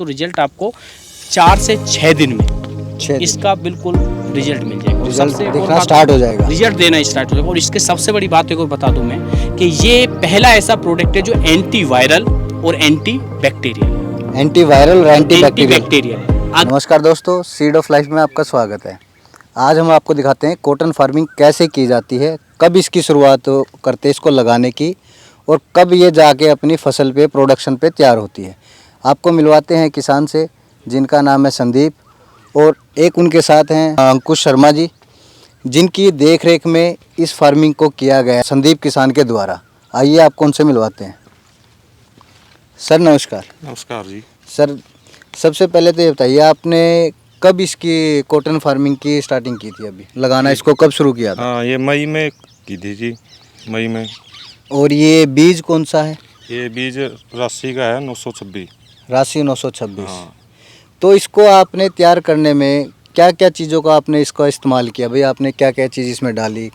तो रिजल्ट आपको 4 से 6 दिन में इसका बिल्कुल रिजल्ट मिल जाएगा। रिजल्ट दिखना स्टार्ट हो जाएगा, रिजल्ट देना स्टार्ट हो जाएगा। और इसके सबसे बड़ी बात एक और बता दूं मैं कि ये पहला ऐसा प्रोडक्ट है जो एंटी वायरल और एंटी बैक्टीरियल और एंटी बैक्टीरियल। नमस्कार दोस्तों, सीड ऑफ लाइफ में आपका स्वागत है। आज हम आपको दिखाते हैं कॉटन फार्मिंग कैसे की जाती है, कब इसकी शुरुआत करते हैं इसको लगाने की, और कब ये जाके अपनी फसल पे प्रोडक्शन पे तैयार होती है। आपको मिलवाते हैं किसान से जिनका नाम है संदीप, और एक उनके साथ हैं अंकुश शर्मा जी, जिनकी देख रेख में इस फार्मिंग को किया गया है संदीप किसान के द्वारा। आइए आपको उनसे मिलवाते हैं। सर नमस्कार। नमस्कार जी। सर सबसे पहले तो ये बताइए, आपने कब इसकी कॉटन फार्मिंग की स्टार्टिंग की थी, अभी लगाना इसको कब शुरू किया था? हाँ, ये मई में की थी जी, मई में। और ये बीज कौन सा है? ये बीज राशि का है 926। राशि 926। हाँ। तो इसको आपने तैयार करने में क्या क्या चीज़ों का आपने इसका इस्तेमाल किया भाई? आपने क्या क्या चीज़ इसमें डाली,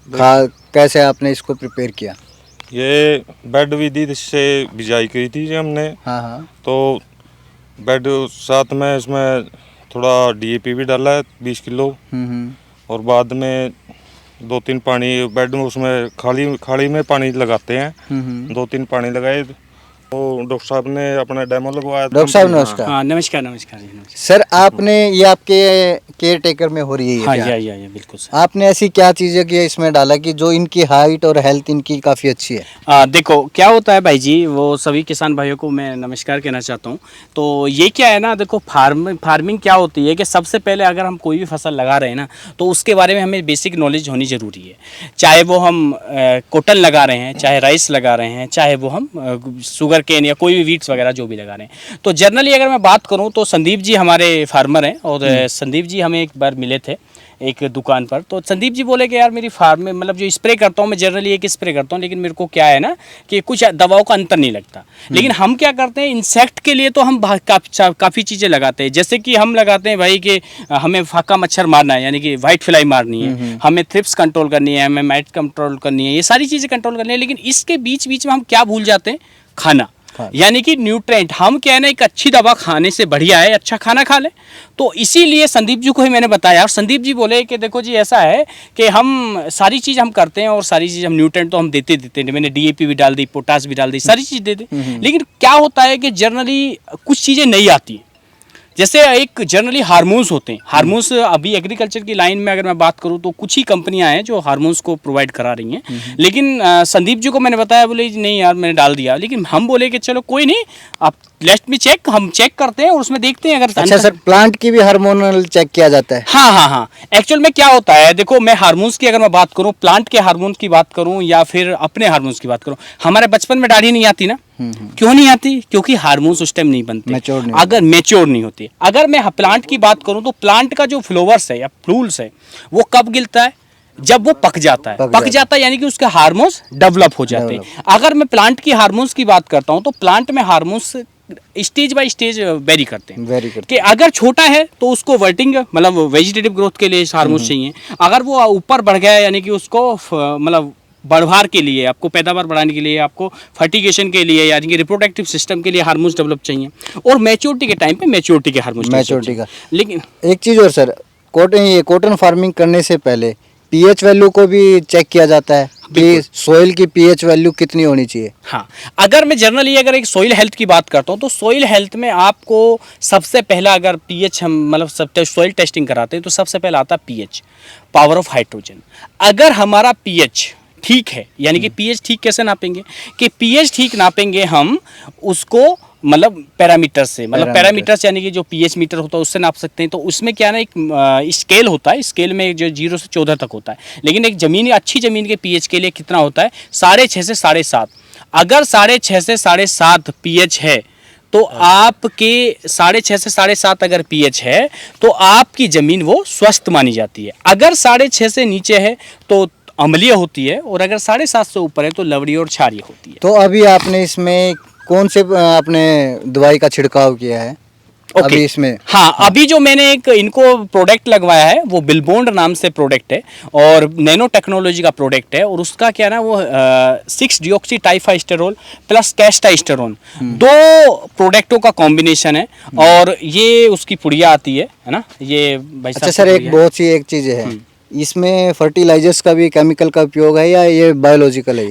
कैसे आपने इसको प्रिपेयर किया? ये बेड विधि से बिजाई की थी जी हमने। हाँ हाँ। तो बेड साथ में इसमें थोड़ा DAP भी डाला है 20 किलो। और बाद में 2-3 पानी बेड में, उसमें खाली में पानी लगाते हैं। 2-3 पानी लगाए तो डॉक्टर साहब ने अपना डेमो लगवाया। डॉक्टर साहब नमस्कार। हाँ नमस्कार नमस्कार जी। सर आपने ये आपके केयर टेकर में हो रही है? हाँ क्या? जी बिल्कुल सर। आपने ऐसी क्या चीज़ें की इसमें डाला कि जो इनकी हाइट और हेल्थ इनकी काफ़ी अच्छी है? देखो क्या होता है भाई जी, वो सभी किसान भाइयों को मैं नमस्कार कहना चाहता हूँ। तो ये क्या है ना, देखो फार्मिंग क्या होती है कि सबसे पहले अगर हम कोई भी फसल लगा रहे हैं ना, तो उसके बारे में हमें बेसिक नॉलेज होनी ज़रूरी है। चाहे वो हम कॉटन लगा रहे हैं, चाहे राइस लगा रहे हैं, चाहे वो हम शुगर केन या कोई भी वीट्स वगैरह जो भी लगा रहे हैं। तो जनरली अगर मैं बात करूं तो संदीप जी हमारे फार्मर हैं, और संदीप जी हमें एक बार मिले थे एक दुकान पर। तो संदीप जी बोले कि यार मेरी फार्म में मतलब जो स्प्रे करता हूँ मैं जनरली एक स्प्रे करता हूँ, लेकिन मेरे को क्या है ना कि कुछ दवाओं का अंतर नहीं लगता। लेकिन हम क्या करते हैं, इंसेक्ट के लिए तो हम काफ़ी चीज़ें लगाते हैं। जैसे कि हम लगाते हैं भाई कि हमें फाका मच्छर मारना है, यानी कि वाइट फ्लाई मारनी है, हमें थ्रिप्स कंट्रोल करनी है, हमें माइट कंट्रोल करनी है, ये सारी चीज़ें कंट्रोल करनी है। लेकिन इसके बीच बीच में हम क्या भूल जाते हैं, खाना, यानी कि न्यूट्रेंट। हम क्या है ना, एक अच्छी दवा खाने से बढ़िया है अच्छा खाना खा ले। तो इसीलिए संदीप जी को ही मैंने बताया, और संदीप जी बोले कि देखो जी ऐसा है कि हम सारी चीज़ हम करते हैं, और सारी चीज़ हम न्यूट्रेंट तो हम देते हैं। मैंने DAP भी डाल दी, पोटास भी डाल दी, सारी चीज़ दे दी। लेकिन क्या होता है कि जनरली कुछ चीज़ें नहीं आती हैं। जैसे एक जनरली हार्मोन्स होते हैं, हार्मोन्स अभी एग्रीकल्चर की लाइन में अगर मैं बात करूं तो कुछ ही कंपनियां हैं जो हार्मोन्स को प्रोवाइड करा रही हैं। लेकिन संदीप जी को मैंने बताया, बोले नहीं यार मैंने डाल दिया। लेकिन हम बोले कि चलो कोई नहीं, आप लेट मी चेक, हम चेक करते हैं और उसमें देखते हैं अगर। अच्छा सर, प्लांट की भी हार्मोनल चेक किया जाता है? हाँ। एक्चुअल में क्या होता है, देखो मैं हार्मोन्स की अगर मैं बात करूं, प्लांट के हार्मोन्स की बात करूं या फिर अपने हार्मोन्स की बात करूं, हमारे बचपन में दाढ़ी नहीं आती ना। क्यों नहीं आती? क्योंकि हार्मोन्स उस टाइम नहीं बनते, अगर मैच्योर नहीं होते। अगर मैं प्लांट की बात करूं तो प्लांट का जो फ्लावर्स है या फ्लूल्स है वो कब गिरता है, जब वो पक जाता है यानी कि उसके हार्मोन्स डेवलप हो जाते हैं। अगर मैं प्लांट की हार्मोन्स की बात करता हूं तो प्लांट में hormones stage by stage very करते हैं। कि अगर छोटा है तो उसको वर्टिंग मतलब वेजिटेटिव ग्रोथ के लिए हार्मोन्स चाहिए। अगर वो ऊपर बढ़ गया यानी कि उसको मतलब बढ़वार के लिए, आपको पैदावार बढ़ाने के लिए, आपको फर्टिगेशन के लिए, यानी कि रिप्रोडक्टिव सिस्टम के लिए हार्मोन्स डेवलप चाहिए। और मैच्योरिटी के टाइम पे मैच्योरिटी के हार्मोन्स का। लेकिन एक चीज़ और सर, कॉटन फार्मिंग करने से पहले pH वैल्यू को भी चेक किया जाता है कि सोइल की pH वैल्यू कितनी होनी चाहिए? हाँ, अगर मैं जनरली अगर एक सोइल हेल्थ की बात करता हूँ तो सोइल हेल्थ में आपको सबसे पहला अगर pH हम मतलब सब सोइल टेस्टिंग कराते हैं तो सबसे पहला आता है pH, पावर ऑफ हाइड्रोजन। अगर हमारा pH ठीक है, यानी कि pH ठीक कैसे नापेंगे कि pH ठीक नापेंगे हम उसको मतलब पैरामीटर से, मतलब पैरामीटर्स यानी कि जो pH मीटर होता है उससे नाप सकते हैं। तो उसमें क्या ना एक स्केल होता है, स्केल में जो 0 से 14 तक होता है। लेकिन एक जमीन, अच्छी ज़मीन के pH के लिए कितना होता है, 6.5 से 7.5। अगर 6.5 से 7.5 pH है तो आपके 6.5 से 7.5 अगर pH है तो आपकी ज़मीन वो स्वस्थ मानी जाती है। अगर 6.5 से नीचे है तो अम्लीय होती है, और अगर 7.5 से ऊपर है तो लवणीय और क्षारीय होती है। तो अभी आपने इसमें कौन से आपने दवाई का छिड़काव किया है? अभी इसमें हाँ, अभी जो मैंने एक इनको प्रोडक्ट लगवाया है वो बिलबॉन्ड नाम से प्रोडक्ट है और नैनो टेक्नोलॉजी का प्रोडक्ट है और उसका क्या ना वो 6 डिऑक्सी प्लस कैस्टाइस्टेरोन 2 प्रोडक्टों का कॉम्बिनेशन है और ये उसकी पुड़िया आती है ना, ये भाई अच्छा सर, एक बहुत सी एक चीज़ है, इसमें फर्टिलाइजर्स का भी केमिकल का उपयोग है या ये बायोलॉजिकल है?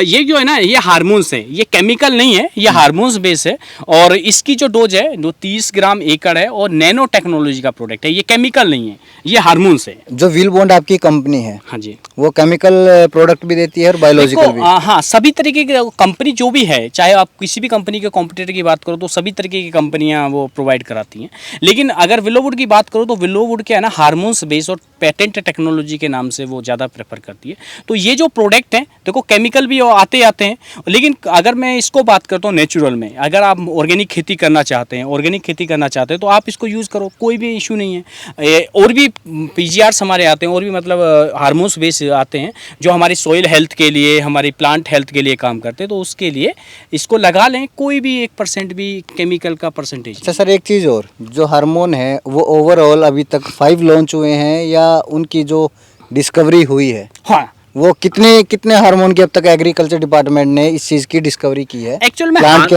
ये जो है ना ये हार्मोन्स है, ये केमिकल नहीं है, ये हार्मोन्स बेस है और इसकी जो डोज है वो 30 ग्राम एकड़ है और नैनो टेक्नोलॉजी का प्रोडक्ट है, ये केमिकल नहीं है, ये हार्मोन्स है। जो विलबॉन्ड आपकी कंपनी है, हाँ जी, वो केमिकल प्रोडक्ट भी देती है और बायोलॉजिकल भी? हाँ, सभी तरीके की कंपनी जो भी है, चाहे आप किसी भी कंपनी के कॉम्पिटिटर की बात करो तो सभी तरीके की कंपनियां वो प्रोवाइड कराती हैं, लेकिन अगर विलोवुड की बात करो तो विलोवुड क्या है ना हार्मोन्स बेस और पेटेंट टेक्नोलॉजी के नाम से वो ज़्यादा प्रेफर करती है। तो ये जो प्रोडक्ट हैं देखो केमिकल भी आते हैं, लेकिन अगर मैं इसको बात करता हूँ नेचुरल में, अगर आप ऑर्गेनिक खेती करना चाहते हैं तो आप इसको यूज़ करो, कोई भी इशू नहीं है। और भी पीजीआर्स हमारे आते हैं और भी मतलब हार्मोन्स बेस आते हैं जो हमारी सॉइल हेल्थ के लिए, हमारी प्लांट हेल्थ के लिए काम करते हैं, तो उसके लिए इसको लगा लें, कोई भी 1% भी केमिकल का परसेंटेज। अच्छा सर, एक चीज़ और, जो हार्मोन है वो ओवरऑल अभी तक 5 लॉन्च हुए हैं या उनकी जो डिस्कवरी हुई है, हाँ, वो कितने हार्मोन की अब तक एग्रीकल्चर डिपार्टमेंट ने इस चीज़ की डिस्कवरी की है एक्चुअल में प्लांट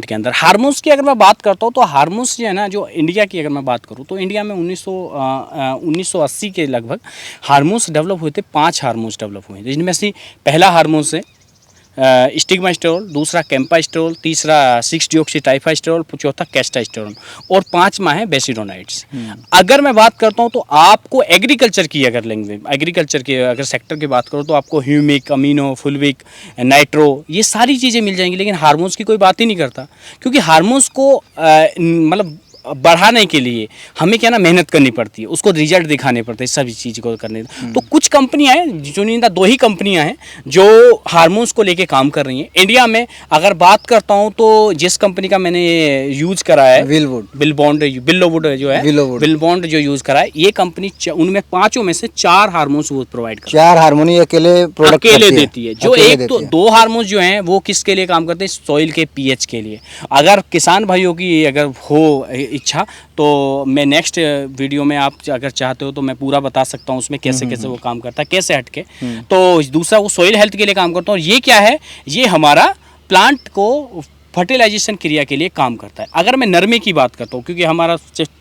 के अंदर हार्मोन्स की अगर मैं बात करता हूँ तो हार्मोन्स जो है ना, जो इंडिया की अगर मैं बात करूँ तो इंडिया में 1980 के लगभग हार्मोन्स डेवलप हुए थे। 5 हार्मोन्स डेवलप हुए थे, जिनमें से पहला हार्मोन्स है स्टिग्मास्टेरोल, दूसरा कैम्पास्टेरोल, तीसरा 6 डिऑक्सी, चौथा कैस्टास्टेरोन और 5वां है बेसिडोनाइड्स। अगर मैं बात करता हूं तो आपको एग्रीकल्चर की अगर लैंग्वेज, एग्रीकल्चर के अगर सेक्टर की बात करो तो आपको ह्यूमिक, अमीनो, फुलविक, नाइट्रो, ये सारी चीज़ें मिल जाएंगी, लेकिन हार्मोन्स की कोई बात ही नहीं करता, क्योंकि हार्मोन्स को मतलब बढ़ाने के लिए हमें क्या ना मेहनत करनी पड़ती है, उसको रिजल्ट दिखाने पड़ते हैं सभी चीज़ को करने। तो कुछ कंपनियां हैं, चुनिंदा 2 ही कंपनियां हैं जो हार्मोन्स को लेके काम कर रही हैं इंडिया में। अगर बात करता हूं तो जिस कंपनी का मैंने यूज करा है बिलोवुड जो है, बिलबॉन्ड जो यूज करा है, ये कंपनी उनमें 5 में से 4 हार्मोन्स वो प्रोवाइड करती है। 4 हार्मोन अकेले देती है। जो एक तो 2 हार्मोन्स जो हैं वो किसके लिए काम करते हैं, सॉइल के पीएच के लिए। अगर किसान भाइयों की अगर हो इच्छा तो मैं नेक्स्ट वीडियो में आप अगर चाहते हो तो मैं पूरा बता सकता हूँ उसमें कैसे कैसे वो काम करता है, कैसे हटके। तो दूसरा वो सॉइल हेल्थ के लिए काम करता हूँ। ये क्या है, ये हमारा प्लांट को फर्टिलाइजेशन क्रिया के लिए काम करता है। अगर मैं नरमे की बात करता हूँ, क्योंकि हमारा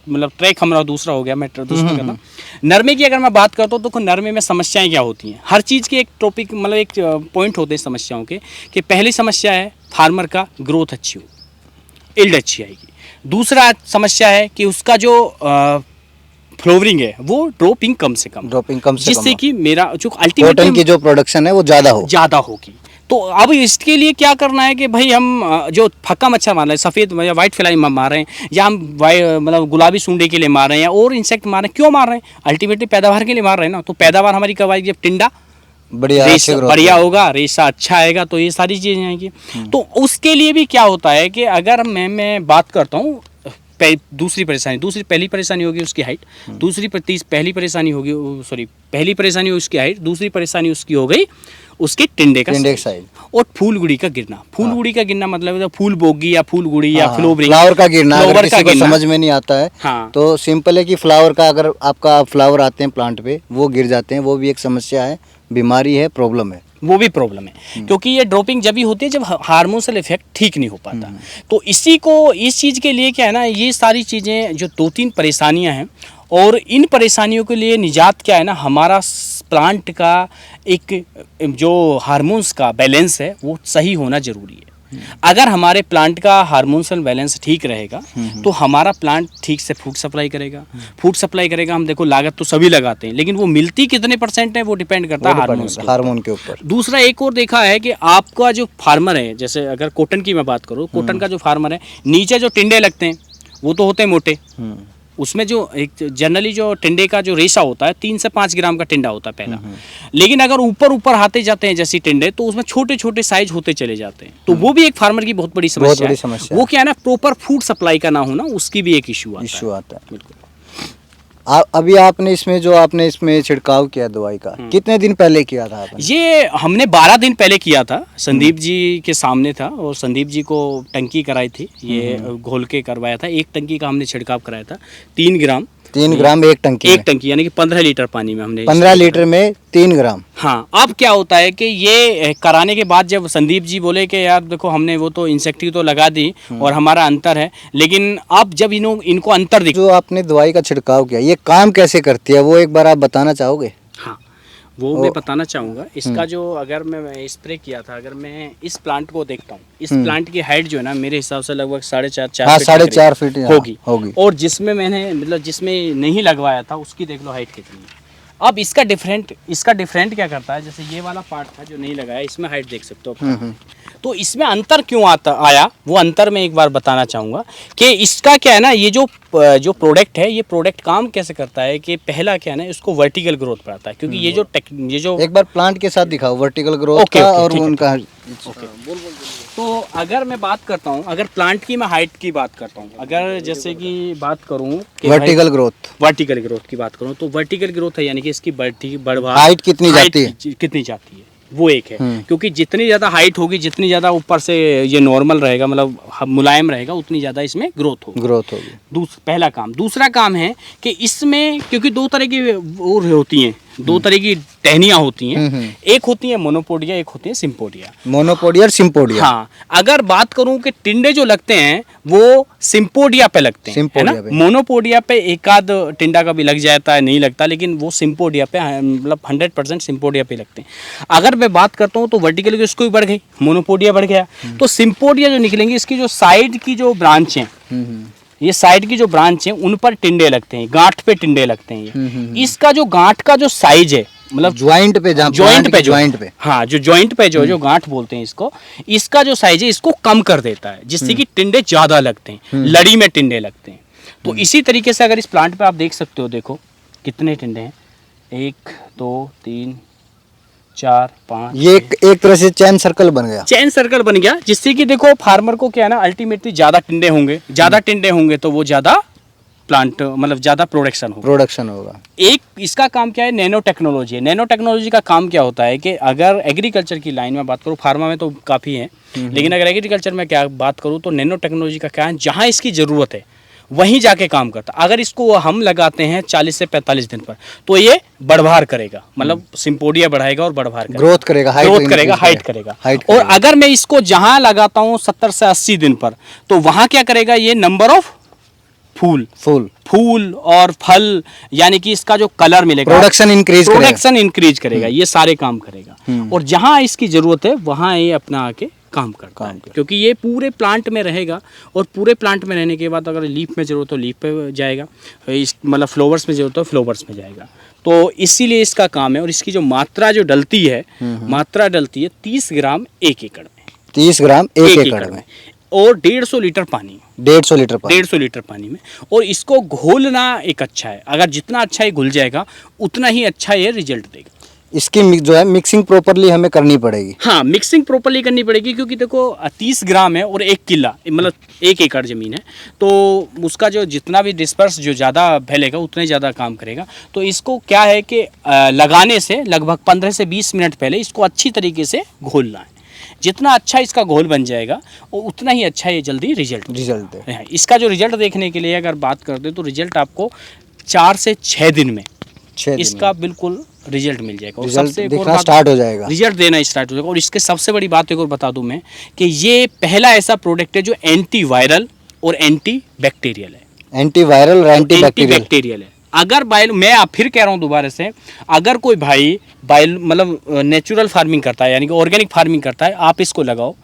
मतलब ट्रैक हमारा दूसरा हो गया, मैं दूसरा करता हूँ। नरमे की अगर मैं बात करता हूँ तो नरमे में समस्याएं क्या होती हैं, हर चीज़ के एक टॉपिक मतलब एक पॉइंट होते हैं समस्याओं के, कि पहली समस्या है फार्मर का ग्रोथ अच्छी हो, इल्ड अच्छी आएगी। दूसरा समस्या है कि उसका जो फ्लोवरिंग है वो ड्रॉपिंग कम से कम, जिससे कि मेरा जो अल्टीमेट कॉटन की जो प्रोडक्शन है वो ज़्यादा होगी। तो अब इसके लिए क्या करना है कि भाई हम जो फक्का मच्छर मार रहे हैं, सफ़ेद या वाइट फ्लाई मार रहे हैं, या हम मतलब गुलाबी सूंडे के लिए मार रहे हैं, या और इंसेक्ट मार रहे हैं, क्यों मार रहे हैं, अल्टीमेटली पैदावार के लिए मार रहे हैं ना। तो पैदावार हमारी कब आएगी, जब टिंडा बढ़िया होगा, रेशा अच्छा आएगा, तो ये सारी चीज़ें आएंगी। तो उसके लिए भी क्या होता है कि अगर मैं बात करता हूँ पहली परेशानी होगी उसकी हाइट, पहली परेशानी होगी उसकी हाइट, दूसरी परेशानी उसकी हो गई उसके टिंडे का साइज और फूलगुड़ी का गिरना। फूलगुड़ी का गिरना मतलब फूल बोगी या फूलगुड़ी या फ्लावर का गिरना, अगर किसी को समझ में नहीं आता है हाँ। तो सिंपल है कि फ्लावर का, अगर आपका फ्लावर आते हैं प्लांट पे वो गिर जाते हैं, वो भी एक समस्या है, बीमारी है, प्रॉब्लम है, वो भी प्रॉब्लम है। क्योंकि ये ड्रॉपिंग जब भी होती है जब हार्मोनल इफेक्ट ठीक नहीं हो पाता। तो इस चीज़ के लिए क्या है ना, ये सारी चीज़ें जो 2-3 परेशानियां हैं, और इन परेशानियों के लिए निजात क्या है ना, हमारा प्लांट का एक जो हार्मोन्स का बैलेंस है वो सही होना ज़रूरी है। अगर हमारे प्लांट का हार्मोनल बैलेंस ठीक रहेगा तो हमारा प्लांट ठीक से फूड सप्लाई करेगा। हम देखो लागत तो सभी लगाते हैं, लेकिन वो मिलती कितने % है वो डिपेंड करता है हार्मोन के ऊपर। दूसरा एक और देखा है कि आपका जो फार्मर है, जैसे अगर कॉटन की मैं बात करूँ, कॉटन का जो फार्मर है, नीचे जो टिंडे लगते हैं वो तो होते हैं मोटे, उसमें जो एक जनरली जो टिंडे का जो रेशा होता है 3 से 5 ग्राम का टिंडा होता है पहला। लेकिन अगर ऊपर आते जाते हैं जैसे टिंडे, तो उसमें छोटे छोटे साइज होते चले जाते हैं। तो वो भी एक फार्मर की बहुत बड़ी समस्या है। वो क्या है ना, प्रॉपर फूड सप्लाई का ना होना, उसकी भी एक इशू आता है। बिल्कुल। अभी आपने इसमें छिड़काव किया दवाई का, कितने दिन पहले किया था आपने? ये हमने 12 दिन पहले किया था, संदीप जी के सामने था, और संदीप जी को टंकी कराई थी, ये घोल के करवाया था। एक टंकी का हमने छिड़काव कराया था 3 ग्राम 3 ग्राम एक टंकी यानी कि 15 लीटर पानी में हमने 15 लीटर में 3 ग्राम। हाँ, अब क्या होता है कि ये कराने के बाद जब संदीप जी बोले कि यार देखो हमने वो तो इंसेक्टी तो लगा दी और हमारा अंतर है, लेकिन अब जब इनको अंतर दिख, जो आपने दवाई का छिड़काव किया ये काम कैसे करती है वो एक बार आप बताना चाहोगे? हाँ वो मैं बताना चाहूँगा। इसका जो अगर मैं स्प्रे किया था, अगर मैं इस प्लांट को देखता हूँ, इस प्लांट की हाइट जो है ना मेरे हिसाब से लगभग 4.5 फीट होगी। और जिसमें मैंने मतलब जिसमें नहीं लगवाया था उसकी देख लो हाइट कितनी है। अब इसका डिफरेंट क्या करता है, जैसे ये वाला पार्ट था जो नहीं लगाया, इसमें हाइट देख सकते हो। तो इसमें अंतर क्यों आया, वो अंतर मैं एक बार बताना चाहूँगा कि इसका क्या है ना, ये जो प्रोडक्ट है, ये प्रोडक्ट काम कैसे करता है कि पहला क्या है ना, इसको वर्टिकल ग्रोथ बढ़ाता है, क्योंकि ये जो एक बार प्लांट के साथ दिखाओ वर्टिकल ग्रोथ का और उनका। तो अगर मैं बात करता हूँ, अगर प्लांट की मैं हाइट की बात करता हूँ, अगर जैसे कि बात करूँ वर्टिकल ग्रोथ की बात करूँ, तो वर्टिकल ग्रोथ है यानी कि इसकी हाइट कितनी जाती है वो एक है, क्योंकि जितनी ज़्यादा हाइट होगी, जितनी ज़्यादा ऊपर से ये नॉर्मल रहेगा, मतलब मुलायम रहेगा, उतनी ज़्यादा इसमें ग्रोथ होगी। पहला काम। दूसरा काम है कि इसमें क्योंकि 2 तरह की वो होती हैं, 2 तरह की टहनियाँ होती हैं, एक होती है मोनोपोडिया, एक होती है सिम्पोडिया। मोनोपोडिया और सिम्पोडिया। हाँ, अगर बात करूं कि टिंडे जो लगते हैं वो सिम्पोडिया पे लगते हैं, है ना। मोनोपोडिया पे एक आध टिंडा का भी लग जाता है, नहीं लगता, लेकिन वो सिम्पोडिया पे मतलब 100% सिम्पोडिया पे लगते हैं। अगर मैं बात करता हूँ तो वर्टिकल इसको भी बढ़ गई, मोनोपोडिया बढ़ गया, तो सिम्पोडिया जो निकलेंगे, इसकी जो साइड की जो ब्रांच है, ये साइड की जो ब्रांच है उन पर टिंडे लगते हैं, गांठ पे टिंडे लगते हैं। इसका जो गांठ का जो साइज है, मतलब ज्वाइंट पे हाँ, जो ज्वाइंट पे जो गांठ बोलते हैं इसको, इसका जो साइज है इसको कम कर देता है, जिससे कि टिंडे ज्यादा लगते हैं, लड़ी में टिंडे लगते हैं। तो इसी तरीके से अगर इस प्लांट पे आप देख सकते हो, देखो कितने टिंडे हैं, 1 2 3 4 5। ये एक तरह से चैन सर्कल बन गया, जिससे कि देखो फार्मर को क्या है ना, अल्टीमेटली ज्यादा टिंडे होंगे तो वो ज्यादा प्लांट मतलब ज़्यादा प्रोडक्शन होगा। एक इसका काम क्या है, नैनो टेक्नोलॉजी का काम क्या होता है कि अगर एग्रीकल्चर की लाइन में बात करूँ, फार्मा में तो काफ़ी है, लेकिन अगर एग्रीकल्चर में क्या बात करूँ तो नैनो टेक्नोलॉजी का क्या है, जहाँ इसकी ज़रूरत है वहीं जाके काम करता। अगर इसको हम लगाते हैं 40 से 45 दिन पर, तो ये बढ़भार करेगा, मतलब सिम्पोडिया बढ़ाएगा और बढ़भार ग्रोथ करेगा, हाइट करेगा। और अगर मैं इसको जहाँ लगाता हूँ 70 से 80 दिन पर, तो वहाँ क्या करेगा, ये नंबर ऑफ फूल और फल, यानी कि इसका जो कलर मिलेगा, प्रोडक्शन इंक्रीज करेगा, ये सारे काम करेगा। और जहाँ इसकी जरूरत है वहाँ ये अपना आके काम करता है, क्योंकि ये पूरे प्लांट में रहेगा, और पूरे प्लांट में रहने के बाद अगर लीफ में जरूरत हो लीफ पे जाएगा, मतलब फ्लावर्स में जरूरत हो फ्लावर्स में जाएगा। तो इसीलिए इसका काम है। और इसकी जो मात्रा जो डलती है, 30 ग्राम 1 एकड़ में, 30 ग्राम 1 एकड़ में, और 150 लीटर पानी, 150 लीटर पानी में। और इसको घोलना एक अच्छा है, अगर जितना अच्छा ये घुल जाएगा उतना ही अच्छा ये रिजल्ट देगा। इसकी जो है मिक्सिंग प्रॉपर्ली हमें करनी पड़ेगी। हाँ, मिक्सिंग प्रॉपर्ली करनी पड़ेगी, क्योंकि देखो 30 ग्राम है और 1 किला मतलब 1 एकड़ ज़मीन है, तो उसका जो जितना भी डिस्पर्स जो ज़्यादा फैलेगा उतना ही ज़्यादा काम करेगा। तो इसको क्या है कि लगाने से लगभग 15 से 20 मिनट पहले इसको अच्छी तरीके से घोलना है। जितना अच्छा इसका घोल बन जाएगा उतना ही अच्छा ये जल्दी रिजल्ट है। इसका जो रिजल्ट देखने के लिए अगर बात करते हैं तो रिजल्ट आपको 4 से 6 दिन में इसका बिल्कुल रिजल्ट मिल जाएगा, और सबसे दिखना स्टार्ट हो जाएगा, रिजल्ट देना स्टार्ट हो जाएगा। और इसके सबसे बड़ी बात एक और बता दूं मैं कि ये पहला ऐसा प्रोडक्ट है जो एंटी वायरल और एंटी बैक्टीरियल है। अगर मैं फिर कह रहा हूँ दोबारा से, अगर कोई भाई मतलब नेचुरल फार्मिंग करता है, यानी कि ऑर्गेनिक फार्मिंग करता है, आप इसको लगाओ,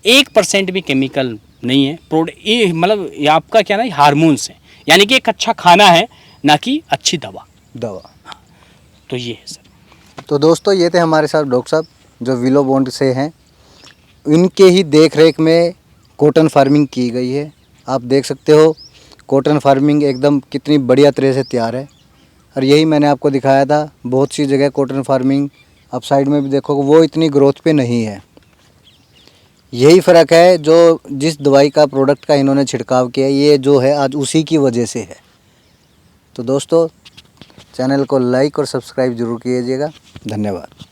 1% भी केमिकल नहीं है, ये मतलब ये आपका क्या ना हार्मोन्स है, यानी कि एक अच्छा खाना है, ना कि अच्छी दवा। हाँ, तो ये है सर। तो दोस्तों ये थे हमारे साथ डॉक्टर साहब जो विलो बॉन्ड से हैं, इनके ही देख रेख में कॉटन फार्मिंग की गई है। आप देख सकते हो कॉटन फार्मिंग एकदम कितनी बढ़िया तरह से तैयार है, और यही मैंने आपको दिखाया था। बहुत सी जगह कॉटन फार्मिंग आप साइड में भी देखो वो इतनी ग्रोथ पे नहीं है। यही फ़र्क है, जो जिस दवाई का प्रोडक्ट का इन्होंने छिड़काव किया ये जो है आज उसी की वजह से है। तो दोस्तों चैनल को लाइक और सब्सक्राइब जरूर कीजिएगा। धन्यवाद।